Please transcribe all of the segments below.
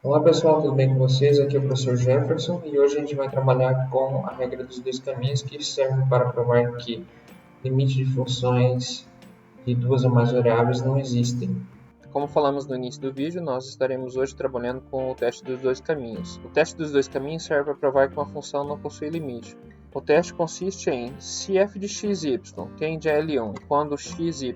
Olá pessoal, tudo bem com vocês? Aqui é o professor Jefferson e hoje a gente vai trabalhar com a regra dos dois caminhos que serve para provar que limite de funções de duas ou mais variáveis não existem. Como falamos no início do vídeo, nós estaremos hoje trabalhando com o teste dos dois caminhos. O teste dos dois caminhos serve para provar que uma função não possui limite. O teste consiste em se f de xy tende a L1 quando xy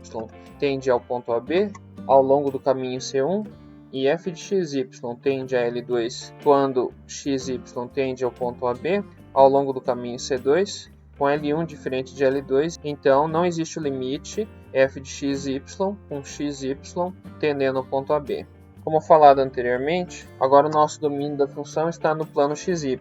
tende ao ponto AB ao longo do caminho C1, e f de xy tende a L2 quando xy tende ao ponto AB ao longo do caminho C2, com L1 diferente de L2, então não existe o limite f de xy com xy tendendo ao ponto AB. Como falado anteriormente, agora o nosso domínio da função está no plano xy.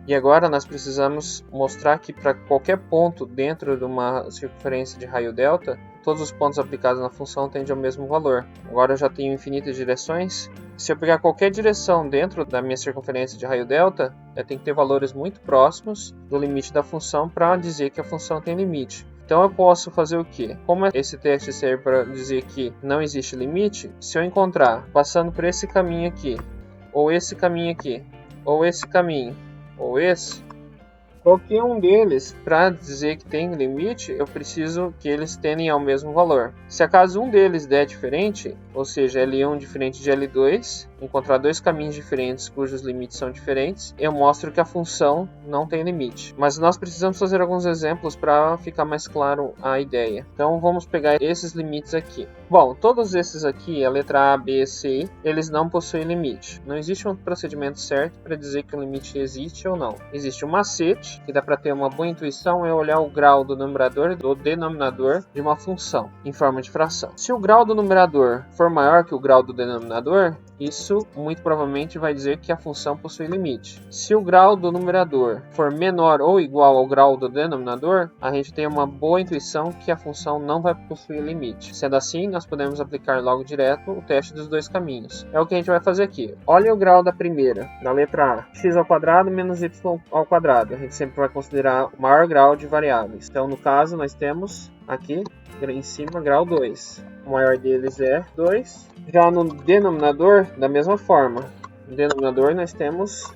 E agora nós precisamos mostrar que para qualquer ponto dentro de uma circunferência de raio delta, todos os pontos aplicados na função tendem ao mesmo valor. Agora eu já tenho infinitas direções. Se eu pegar qualquer direção dentro da minha circunferência de raio delta, eu tenho que ter valores muito próximos do limite da função para dizer que a função tem limite. Então eu posso fazer o quê? Como esse teste serve para dizer que não existe limite, se eu encontrar passando por esse caminho aqui, ou esse caminho aqui, ou esse caminho, ou esse, qualquer um deles, para dizer que tem limite, eu preciso que eles tendem ao mesmo valor. Se acaso um deles der diferente, ou seja, L1 diferente de L2, encontrar dois caminhos diferentes cujos limites são diferentes, eu mostro que a função não tem limite. Mas nós precisamos fazer alguns exemplos para ficar mais claro a ideia. Então vamos pegar esses limites aqui. Bom, todos esses aqui, a letra A, B, C, eles não possuem limite. Não existe um procedimento certo para dizer que o limite existe ou não. Existe um macete, que dá para ter uma boa intuição, é olhar o grau do numerador e do denominador de uma função em forma de fração. Se o grau do numerador for maior que o grau do denominador, isso muito provavelmente vai dizer que a função possui limite. Se o grau do numerador for menor ou igual ao grau do denominador, a gente tem uma boa intuição que a função não vai possuir limite. Sendo assim, nós podemos aplicar logo direto o teste dos dois caminhos. É o que a gente vai fazer aqui. Olha o grau da primeira, da letra A. X ao quadrado menos y ao quadrado. A gente sempre vai considerar o maior grau de variáveis. Então, no caso, nós temos aqui em cima grau 2. O maior deles é 2. Já no denominador, da mesma forma. No denominador nós temos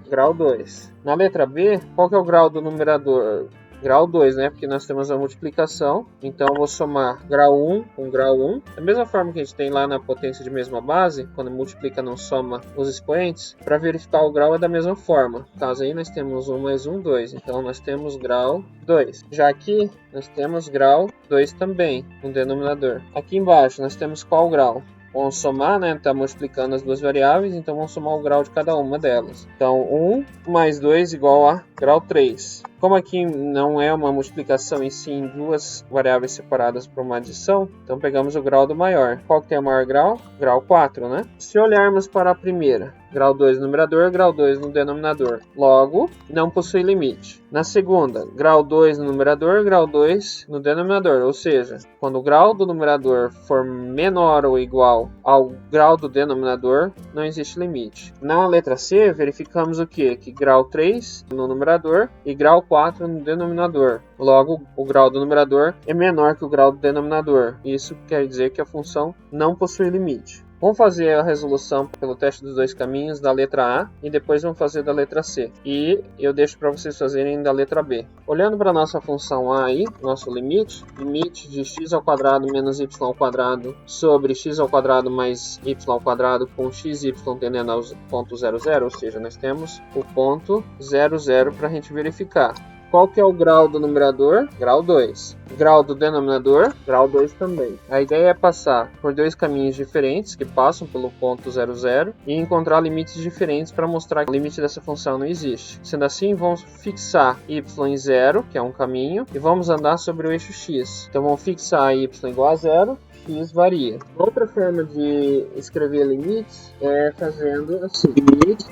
grau 2. Na letra B, qual que é o grau do numerador? Grau 2, né? Porque nós temos a multiplicação. Então eu vou somar grau 1 com grau 1. Da mesma forma que a gente tem lá na potência de mesma base, quando multiplica não soma os expoentes. Para verificar o grau é da mesma forma. No caso aí nós temos 1 mais 1, 2. Então nós temos grau 2. Já aqui nós temos grau 2 também no denominador. Aqui embaixo nós temos qual grau? Vamos somar, né? Está multiplicando as duas variáveis, então vamos somar o grau de cada uma delas. Então 1 mais 2 igual a grau 3. Como aqui não é uma multiplicação em si em duas variáveis separadas por uma adição, então pegamos o grau do maior. Qual que tem o maior grau? Grau 4, né? Se olharmos para a primeira, grau 2 no numerador, grau 2 no denominador. Logo, não possui limite. Na segunda, grau 2 no numerador, grau 2 no denominador. Ou seja, quando o grau do numerador for menor ou igual ao grau do denominador, não existe limite. Na letra C, verificamos o quê? Que grau 3 no numerador e grau 4 no denominador. Logo, o grau do numerador é menor que o grau do denominador. Isso quer dizer que a função não possui limite. Vamos fazer a resolução pelo teste dos dois caminhos da letra A e depois vamos fazer da letra C. E eu deixo para vocês fazerem da letra B. Olhando para a nossa função A aí, nosso limite de x ao quadrado menos y ao quadrado sobre x ao quadrado mais y ao quadrado com xy tendendo ao ponto 0, 0, ou seja, nós temos o ponto 0, 0 para a gente verificar. Qual que é o grau do numerador? Grau 2. Grau do denominador? Grau 2 também. A ideia é passar por dois caminhos diferentes que passam pelo ponto 0, 0 e encontrar limites diferentes para mostrar que o limite dessa função não existe. Sendo assim, vamos fixar y em 0, que é um caminho, e vamos andar sobre o eixo x. Então vamos fixar y igual a 0. X varia. Outra forma de escrever limites é fazendo assim: limite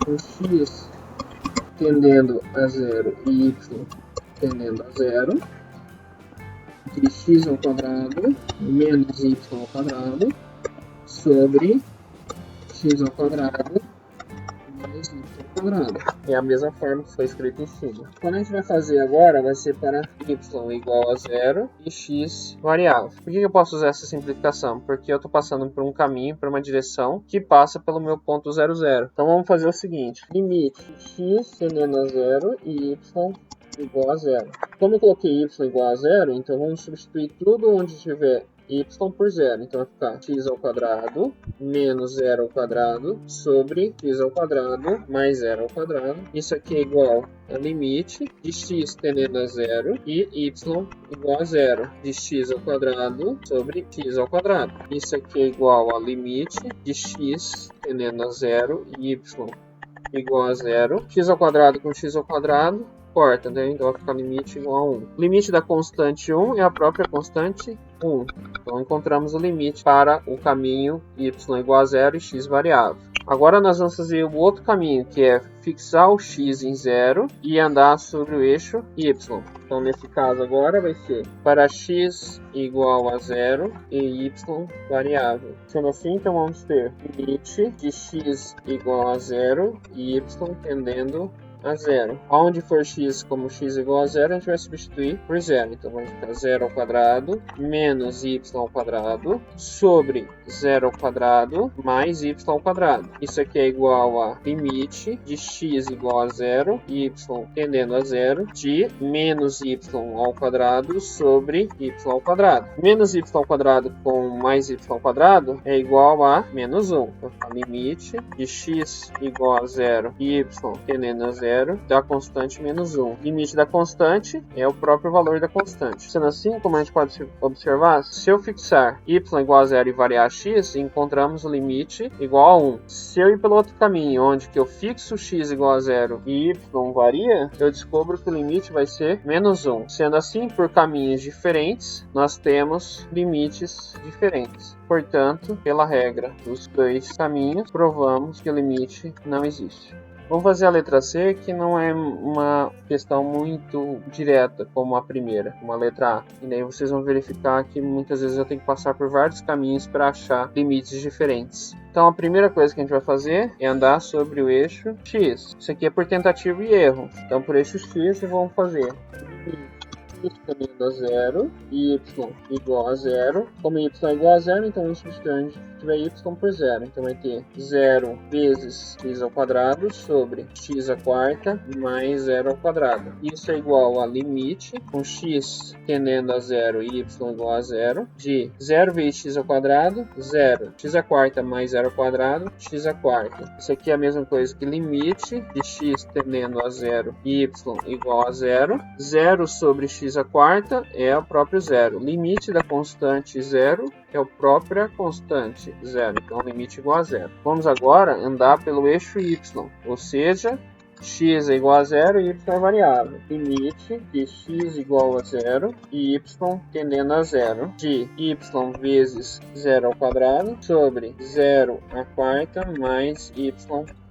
com x tendendo a 0 e y tendendo a 0 de x ao quadrado menos y ao quadrado sobre x ao quadrado mais mais y ao quadrado. É a mesma forma que foi escrito em cima. Quando a gente vai fazer agora, vai ser para y igual a 0 e x variável. Por que eu posso usar essa simplificação? Porque eu estou passando por um caminho, por uma direção que passa pelo meu ponto 0, 0. Então vamos fazer o seguinte: limite x tendendo a 0 e y igual a 0. Como eu coloquei y igual a 0, então vamos substituir tudo onde tiver y por 0. Então vai ficar x ao quadrado menos 0 ao quadrado sobre x ao quadrado mais 0 ao quadrado. Isso aqui é igual a limite de x tendendo a 0 e y igual a 0 de x ao quadrado sobre x ao quadrado. Isso aqui é igual a limite de x tendendo a 0 e y igual a 0. X ao quadrado com x ao quadrado corta, né? Então vai ficar limite igual a 1. Limite da constante 1 é a própria constante 1. Então encontramos o limite para o caminho y igual a 0 e x variável. Agora nós vamos fazer o outro caminho, que é fixar o x em 0 e andar sobre o eixo y. Então nesse caso agora vai ser para x igual a 0 e y variável. Sendo assim, então vamos ter limite de x igual a 0 e y tendendo a 0. Onde for x como x igual a 0, a gente vai substituir por 0. Então vai ficar 0 ao quadrado menos y ao quadrado sobre 0 ao quadrado mais y ao quadrado. Isso aqui é igual a limite de x igual a 0 e y tendendo a 0 de menos y ao quadrado sobre y ao quadrado. Menos y ao quadrado com mais y ao quadrado é igual a menos 1. Então, a limite de x igual a 0 e y tendendo a 0 da constante menos 1. Limite da constante é o próprio valor da constante. Sendo assim, como a gente pode observar, se eu fixar y igual a 0 e variar x, encontramos o limite igual a 1. Se eu ir pelo outro caminho, onde que eu fixo x igual a 0 e y varia, eu descubro que o limite vai ser menos 1. Sendo assim, por caminhos diferentes, nós temos limites diferentes. Portanto, pela regra dos dois caminhos, provamos que o limite não existe. Vamos fazer a letra C, que não é uma questão muito direta como a primeira, como a letra A. E daí vocês vão verificar que muitas vezes eu tenho que passar por vários caminhos para achar limites diferentes. Então a primeira coisa que a gente vai fazer é andar sobre o eixo X. Isso aqui é por tentativa e erro. Então por eixo X vamos fazer x tendendo a 0 e y igual a 0. Como y é igual a 0, então vamos substituir onde tiver y por 0. Então vai ter 0 vezes x ao quadrado sobre x à quarta mais 0 ao quadrado. Isso é igual a limite com x tendendo a 0 e y igual a 0 de 0 vezes x ao quadrado, 0, x à quarta mais 0 ao quadrado, x à quarta. Isso aqui é a mesma coisa que limite de x tendendo a 0 e y igual a 0. 0 sobre x à quarta é o próprio 0. Limite da constante 0 é a própria constante 0. Então, limite igual a 0. Vamos agora andar pelo eixo y, ou seja, x é igual a 0 e y é variável. Limite de x igual a 0 e y tendendo a 0 de y vezes 0 ao quadrado sobre 0 à quarta mais y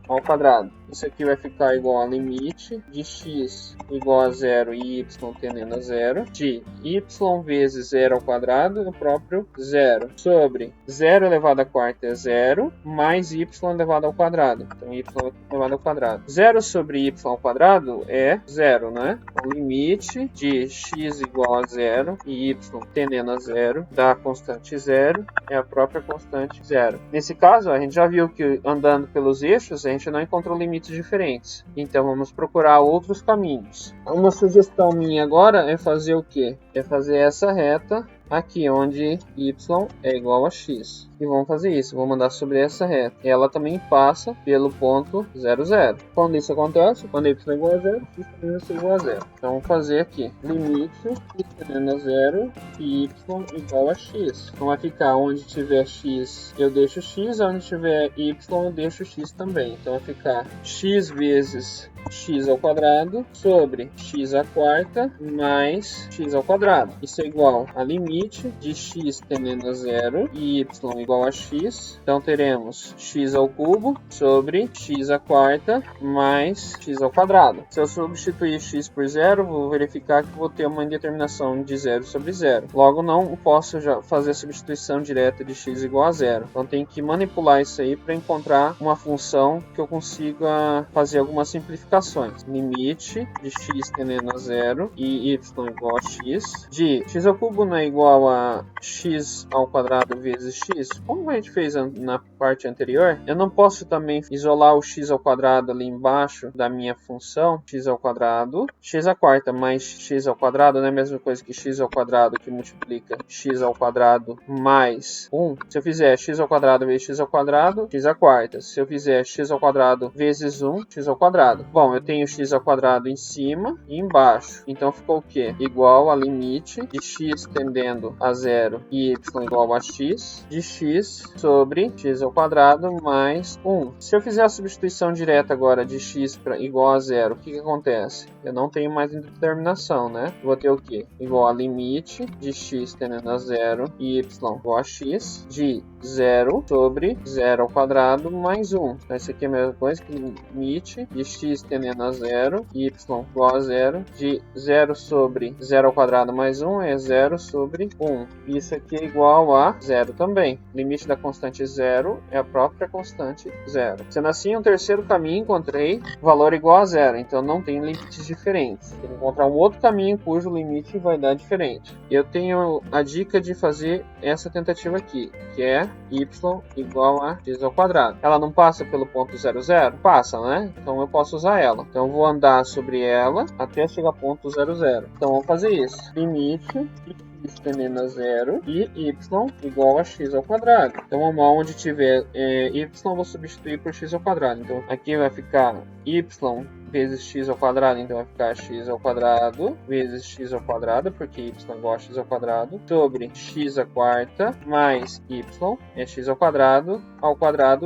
ao quadrado. Isso aqui vai ficar igual a limite de x igual a 0 e y tendendo a 0 de y vezes 0 ao quadrado, o próprio 0, sobre 0 elevado à quarta é 0, mais y elevado ao quadrado. Então, y elevado ao quadrado. 0 sobre y ao quadrado é 0, né? O limite de x igual a 0 e y tendendo a 0 da constante 0 é a própria constante 0. Nesse caso, a gente já viu que andando pelos eixos, a gente não encontrou limites diferentes. Então vamos procurar outros caminhos. Uma sugestão minha agora é fazer o quê? É fazer essa reta aqui, onde y é igual a x. E vamos fazer isso, vamos andar sobre essa reta. Ela também passa pelo ponto 0, 0. Quando isso acontece, quando y é igual a 0, x também vai ser igual a 0. Então vamos fazer aqui, limite x tendendo a 0 e y igual a x. Então vai ficar onde tiver x, eu deixo x, onde tiver y, eu deixo x também. Então vai ficar x vezes x ao quadrado sobre x à quarta mais x ao quadrado. Isso é igual a limite limite de x tendendo a zero e y igual a x. Então teremos x ao cubo sobre x à quarta mais x ao quadrado. Se eu substituir x por zero, vou verificar que vou ter uma indeterminação de 0 sobre 0. Logo, não posso já fazer a substituição direta de x igual a zero. Então tem que manipular isso aí para encontrar uma função que eu consiga fazer algumas simplificações. Limite de x tendendo a zero e y igual a x, de x ao cubo não é igual a x ao quadrado vezes x, como a gente fez na parte anterior. Eu não posso também isolar o x ao quadrado ali embaixo da minha função, x ao quadrado, x à quarta mais x ao quadrado não é a mesma coisa que x ao quadrado que multiplica x ao quadrado mais 1. Se eu fizer x ao quadrado vezes x ao quadrado, x à quarta. Se eu fizer x ao quadrado vezes 1, x ao quadrado. Bom, eu tenho x ao quadrado em cima e embaixo. Então ficou o quê? Igual a limite de x tendendo a zero e y igual a x, de x sobre x ao quadrado mais 1. Se eu fizer a substituição direta agora de x igual a zero, o que acontece? Eu não tenho mais indeterminação, né? Vou ter o quê? Igual a limite de x tendendo a zero e y igual a x, de 0 sobre 0 ao quadrado mais 1. Então, isso aqui é a mesma coisa que limite de x tendendo a zero e y igual a zero, de 0 sobre 0 ao quadrado mais 1 é 0 sobre 1. Isso aqui é igual a 0 também. Limite da constante 0 é a própria constante 0. Sendo assim, um terceiro caminho, encontrei valor igual a 0. Então, não tem limites diferentes. Tem que encontrar um outro caminho cujo limite vai dar diferente. Eu tenho a dica de fazer essa tentativa aqui, que é y igual a x ao quadrado. Ela não passa pelo ponto 0, 0? Passa, né? Então eu posso usar ela. Então eu vou andar sobre ela até chegar ao ponto 0, 0. Então vamos fazer isso. Limite de x tendendo a zero e y igual a x ao quadrado. Então onde tiver y, vou substituir por x ao quadrado. Então aqui vai ficar y vezes x ao quadrado, então vai ficar x ao quadrado vezes x ao quadrado, porque y igual a x ao quadrado, sobre x à quarta mais y é x ao quadrado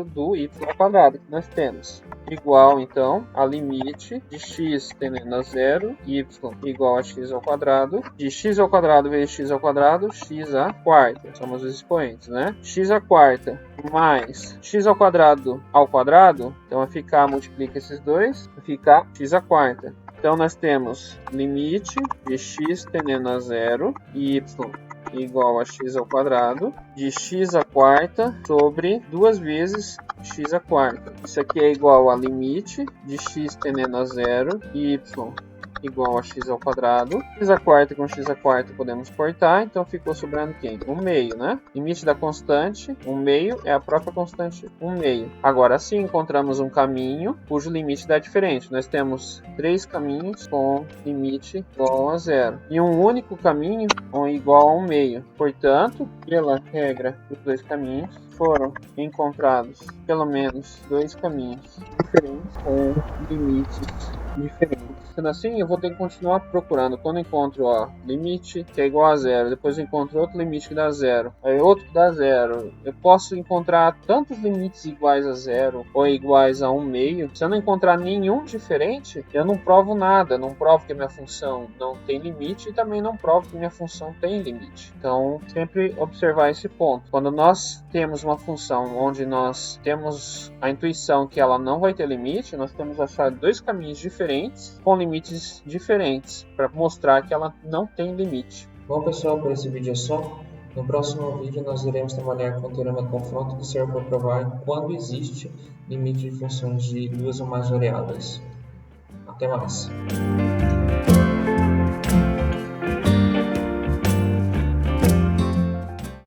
do y ao quadrado que nós temos. Igual, então, a limite de x tendendo a zero, y igual a x ao quadrado, de x ao quadrado vezes x ao quadrado, x à quarta. Somos os expoentes, né? X à quarta mais x ao quadrado, então vai ficar, multiplica esses dois, vai ficar x à quarta. Então, nós temos limite de x tendendo a zero e y igual a x ao quadrado de x à quarta sobre 2 vezes x à quarta. Isso aqui é igual a limite de x tendendo a zero e y igual a x ao quadrado. X à quarta com x à quarta podemos cortar, então ficou sobrando quem? 1/2, né? Limite da constante, 1/2 é a própria constante 1/2. Agora sim encontramos um caminho cujo limite dá diferente. Nós temos 3 caminhos com limite igual a 0 e um único caminho com igual a 1/2. Portanto, pela regra dos 2 caminhos, foram encontrados pelo menos 2 caminhos diferentes com limites diferentes. Sendo assim, eu vou ter que continuar procurando. Quando eu encontro limite que é igual a 0, depois eu encontro outro limite que dá 0, aí outro que dá 0. Eu posso encontrar tantos limites iguais a 0 ou iguais a 1/2. Se eu não encontrar nenhum diferente, eu não provo nada. Não provo que a minha função não tem limite e também não provo que minha função tem limite. Então, sempre observar esse ponto. Quando nós temos uma função onde nós temos a intuição que ela não vai ter limite, nós temos achado 2 caminhos diferentes com limites diferentes para mostrar que ela não tem limite. Bom pessoal, por esse vídeo é só. No próximo vídeo nós iremos trabalhar com o teorema de confronto, que serve para provar quando existe limite de funções de 2 ou mais variáveis. Até mais!